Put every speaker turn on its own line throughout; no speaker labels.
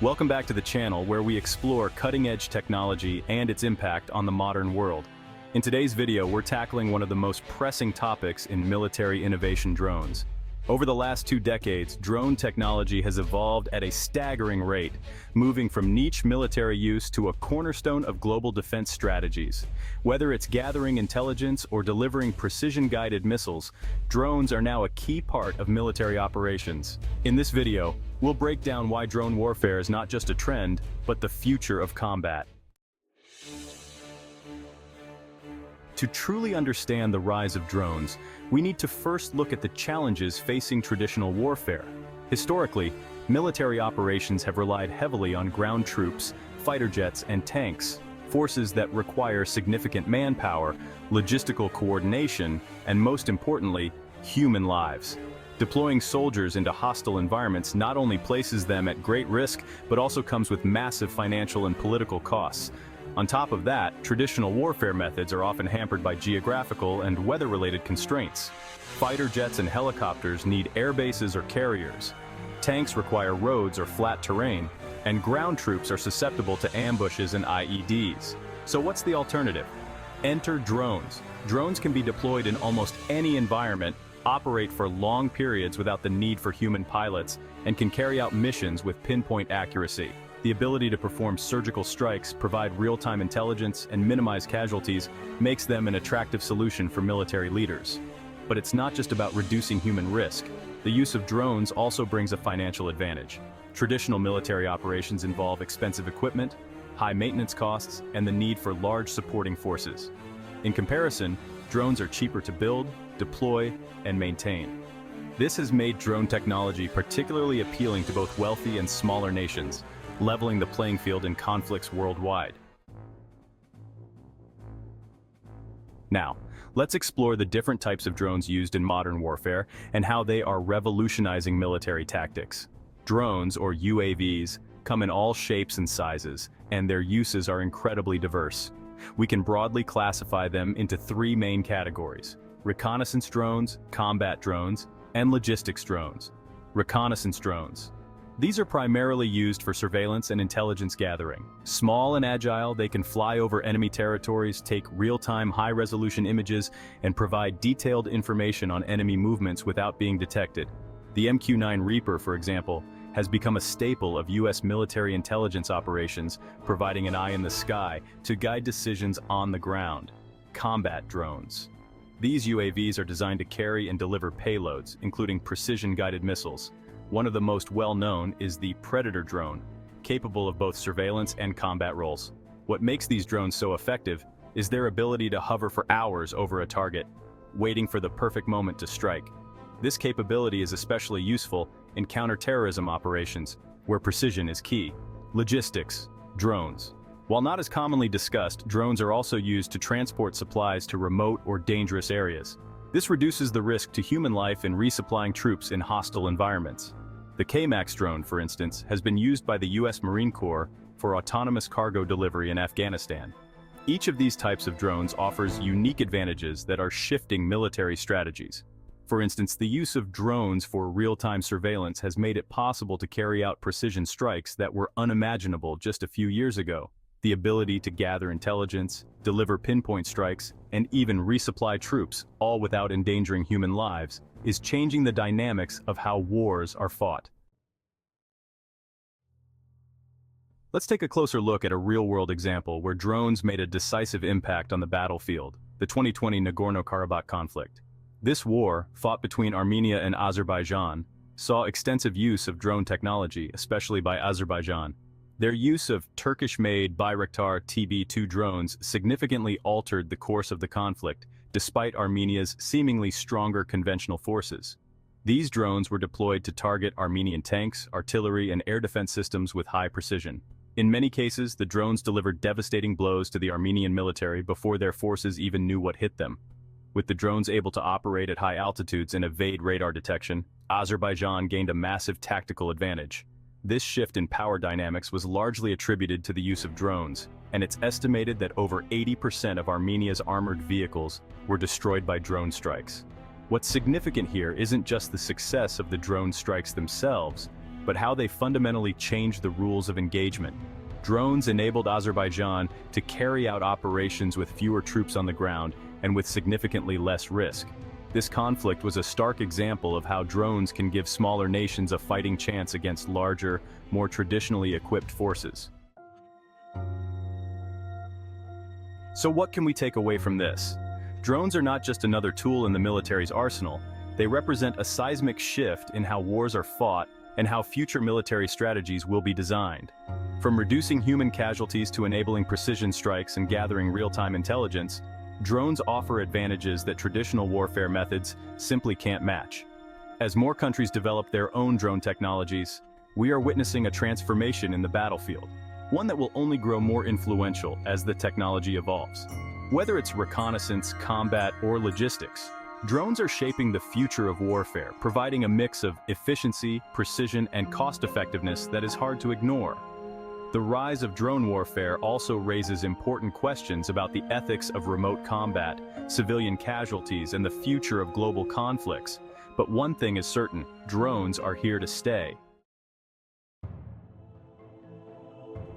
Welcome back to the channel where we explore cutting-edge technology and its impact on the modern world. In today's video, we're tackling one of the most pressing topics in military innovation: drones. Over the last 2 decades, drone technology has evolved at a staggering rate, moving from niche military use to a cornerstone of global defense strategies. Whether it's gathering intelligence or delivering precision-guided missiles, drones are now a key part of military operations. In this video, we'll break down why drone warfare is not just a trend, but the future of combat. To truly understand the rise of drones, we need to first look at the challenges facing traditional warfare. Historically, military operations have relied heavily on ground troops, fighter jets, and tanks, forces that require significant manpower, logistical coordination, and most importantly, human lives. Deploying soldiers into hostile environments not only places them at great risk, but also comes with massive financial and political costs. On top of that, traditional warfare methods are often hampered by geographical and weather-related constraints. Fighter jets and helicopters need air bases or carriers. Tanks require roads or flat terrain, and ground troops are susceptible to ambushes and IEDs. So what's the alternative? Enter drones. Drones can be deployed in almost any environment, operate for long periods without the need for human pilots, and can carry out missions with pinpoint accuracy. The ability to perform surgical strikes, provide real-time intelligence, and minimize casualties makes them an attractive solution for military leaders. But it's not just about reducing human risk. The use of drones also brings a financial advantage. Traditional military operations involve expensive equipment, high maintenance costs, and the need for large supporting forces. In comparison, drones are cheaper to build, deploy, and maintain. This has made drone technology particularly appealing to both wealthy and smaller nations, leveling the playing field in conflicts worldwide. Now, let's explore the different types of drones used in modern warfare and how they are revolutionizing military tactics. Drones, or UAVs, come in all shapes and sizes, and their uses are incredibly diverse. We can broadly classify them into 3 main categories: reconnaissance drones, combat drones, and logistics drones. Reconnaissance drones. These are primarily used for surveillance and intelligence gathering. Small and agile, they can fly over enemy territories, take real-time high-resolution images, and provide detailed information on enemy movements without being detected. The MQ-9 Reaper, for example, has become a staple of U.S. military intelligence operations, providing an eye in the sky to guide decisions on the ground. Combat drones. These UAVs are designed to carry and deliver payloads, including precision-guided missiles. One of the most well-known is the Predator drone, capable of both surveillance and combat roles. What makes these drones so effective is their ability to hover for hours over a target, waiting for the perfect moment to strike. This capability is especially useful in counter-terrorism operations, where precision is key. Logistics. Drones. While not as commonly discussed, drones are also used to transport supplies to remote or dangerous areas. This reduces the risk to human life in resupplying troops in hostile environments. The K-MAX drone, for instance, has been used by the U.S. Marine Corps for autonomous cargo delivery in Afghanistan. Each of these types of drones offers unique advantages that are shifting military strategies. For instance, the use of drones for real-time surveillance has made it possible to carry out precision strikes that were unimaginable just a few years ago. The ability to gather intelligence, deliver pinpoint strikes, and even resupply troops, all without endangering human lives, is changing the dynamics of how wars are fought. Let's take a closer look at a real-world example where drones made a decisive impact on the battlefield: the 2020 Nagorno-Karabakh conflict. This war, fought between Armenia and Azerbaijan, saw extensive use of drone technology, especially by Azerbaijan. Their use of Turkish-made Bayraktar TB2 drones significantly altered the course of the conflict, despite Armenia's seemingly stronger conventional forces. These drones were deployed to target Armenian tanks, artillery, and air defense systems with high precision. In many cases, the drones delivered devastating blows to the Armenian military before their forces even knew what hit them. With the drones able to operate at high altitudes and evade radar detection, Azerbaijan gained a massive tactical advantage. This shift in power dynamics was largely attributed to the use of drones, and it's estimated that over 80% of Armenia's armored vehicles were destroyed by drone strikes. What's significant here isn't just the success of the drone strikes themselves, but how they fundamentally changed the rules of engagement. Drones enabled Azerbaijan to carry out operations with fewer troops on the ground and with significantly less risk. This conflict was a stark example of how drones can give smaller nations a fighting chance against larger, more traditionally equipped forces. So what can we take away from this? Drones are not just another tool in the military's arsenal. They represent a seismic shift in how wars are fought and how future military strategies will be designed. From reducing human casualties to enabling precision strikes and gathering real-time intelligence, drones offer advantages that traditional warfare methods simply can't match. As more countries develop their own drone technologies, we are witnessing a transformation in the battlefield, one that will only grow more influential as the technology evolves. Whether it's reconnaissance, combat, or logistics, drones are shaping the future of warfare, providing a mix of efficiency, precision, and cost-effectiveness that is hard to ignore. The rise of drone warfare also raises important questions about the ethics of remote combat, civilian casualties, and the future of global conflicts. But one thing is certain: drones are here to stay.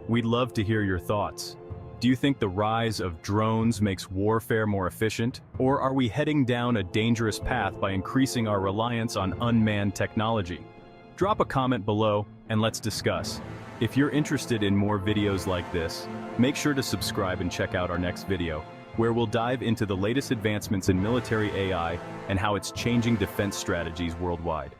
We'd love to hear your thoughts. Do you think the rise of drones makes warfare more efficient? Or are we heading down a dangerous path by increasing our reliance on unmanned technology? Drop a comment below and let's discuss. If you're interested in more videos like this, make sure to subscribe and check out our next video, where we'll dive into the latest advancements in military AI and how it's changing defense strategies worldwide.